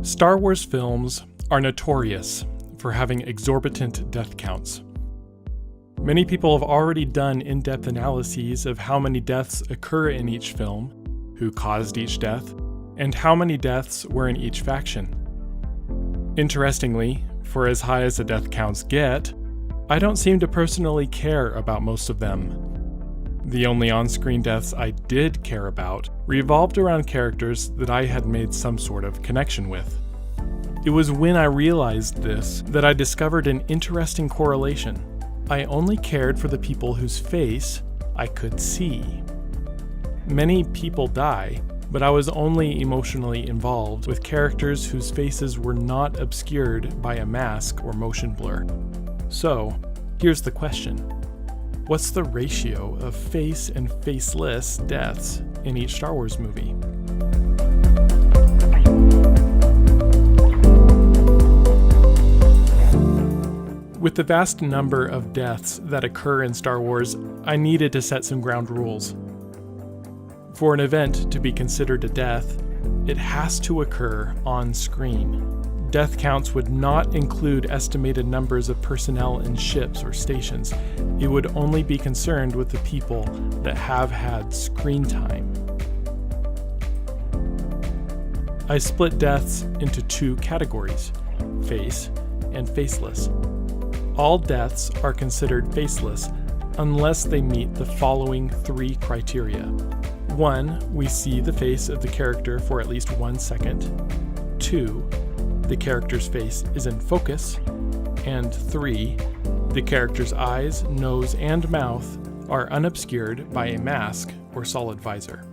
Star Wars films are notorious for having exorbitant death counts. Many people have already done in-depth analyses of how many deaths occur in each film, who caused each death, and how many deaths were in each faction. Interestingly, for as high as the death counts get, I don't seem to personally care about most of them. The only on-screen deaths I did care about revolved around characters that I had made some sort of connection with. It was when I realized this that I discovered an interesting correlation. I only cared for the people whose face I could see. Many people die, but I was only emotionally involved with characters whose faces were not obscured by a mask or motion blur. So, here's the question. What's the ratio of face and faceless deaths in each Star Wars movie? With the vast number of deaths that occur in Star Wars, I needed to set some ground rules. For an event to be considered a death, it has to occur on screen. Death counts would not include estimated numbers of personnel in ships or stations. It would only be concerned with the people that have had screen time. I split deaths into two categories, face and faceless. All deaths are considered faceless unless they meet the following three criteria. 1, we see the face of the character for at least 1 second. 2, the character's face is in focus. And 3, the character's eyes, nose, and mouth are unobscured by a mask or solid visor.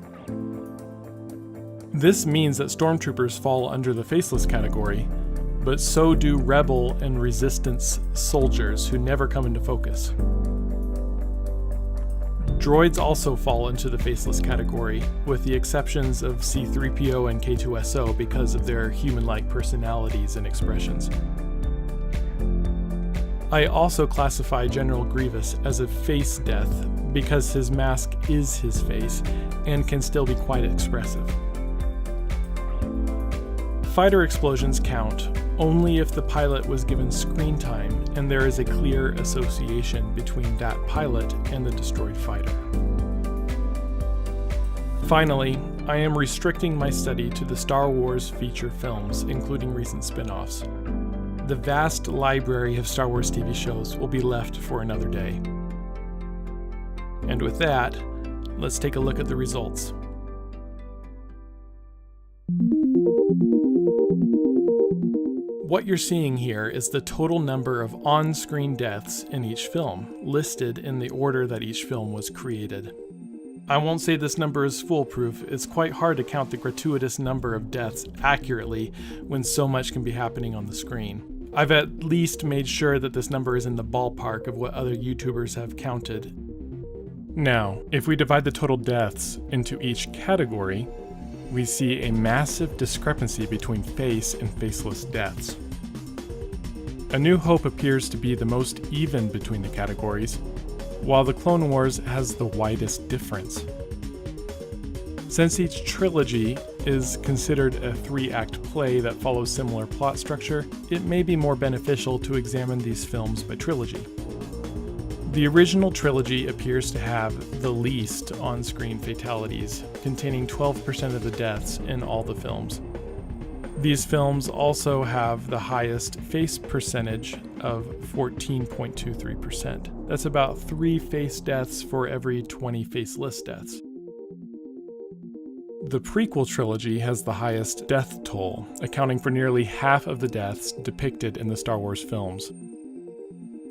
This means that stormtroopers fall under the faceless category, but so do rebel and resistance soldiers who never come into focus. Droids also fall into the faceless category, with the exceptions of C-3PO and K-2SO because of their human-like personalities and expressions. I also classify General Grievous as a face death because his mask is his face and can still be quite expressive. Fighter explosions count only if the pilot was given screen time and there is a clear association between that pilot and the destroyed fighter. Finally, I am restricting my study to the Star Wars feature films, including recent spin-offs. The vast library of Star Wars TV shows will be left for another day. And with that, let's take a look at the results. What you're seeing here is the total number of on-screen deaths in each film, listed in the order that each film was created. I won't say this number is foolproof. It's quite hard to count the gratuitous number of deaths accurately when so much can be happening on the screen. I've at least made sure that this number is in the ballpark of what other YouTubers have counted. Now, if we divide the total deaths into each category, we see a massive discrepancy between face and faceless deaths. A New Hope appears to be the most even between the categories, while The Clone Wars has the widest difference. Since each trilogy is considered a 3-act play that follows similar plot structure, it may be more beneficial to examine these films by trilogy. The original trilogy appears to have the least on-screen fatalities, containing 12% of the deaths in all the films. These films also have the highest face percentage of 14.23%. That's about 3 face deaths for every 20 faceless deaths. The prequel trilogy has the highest death toll, accounting for nearly half of the deaths depicted in the Star Wars films.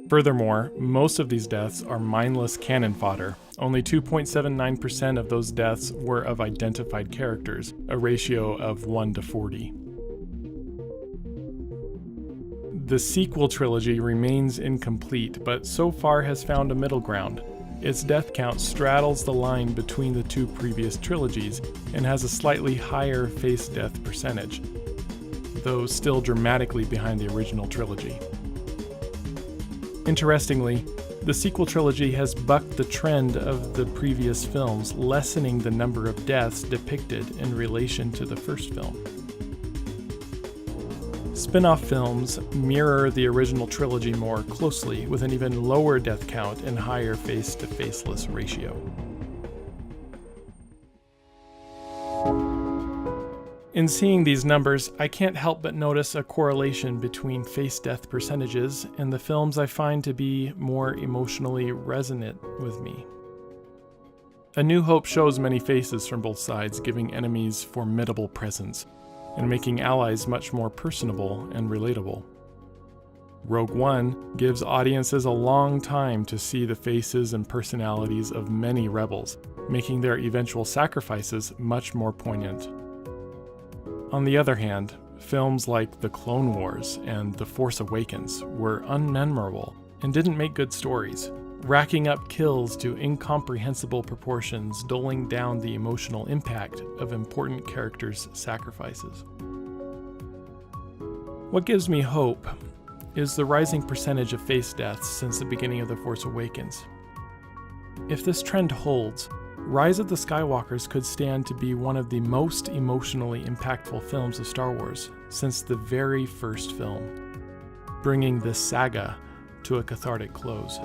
Furthermore, most of these deaths are mindless cannon fodder. Only 2.79% of those deaths were of identified characters, a ratio of 1 to 40. The sequel trilogy remains incomplete, but so far has found a middle ground. Its death count straddles the line between the two previous trilogies and has a slightly higher face death percentage, though still dramatically behind the original trilogy. Interestingly, the sequel trilogy has bucked the trend of the previous films, lessening the number of deaths depicted in relation to the first film. Spin-off films mirror the original trilogy more closely, with an even lower death count and higher face-to-faceless ratio. In seeing these numbers, I can't help but notice a correlation between face death percentages and the films I find to be more emotionally resonant with me. A New Hope shows many faces from both sides, giving enemies formidable presence and making allies much more personable and relatable. Rogue One gives audiences a long time to see the faces and personalities of many rebels, making their eventual sacrifices much more poignant. On the other hand, films like The Clone Wars and The Force Awakens were unmemorable and didn't make good stories, racking up kills to incomprehensible proportions, doling down the emotional impact of important characters' sacrifices. What gives me hope is the rising percentage of face deaths since the beginning of The Force Awakens. If this trend holds, Rise of the Skywalkers could stand to be one of the most emotionally impactful films of Star Wars since the very first film, bringing this saga to a cathartic close.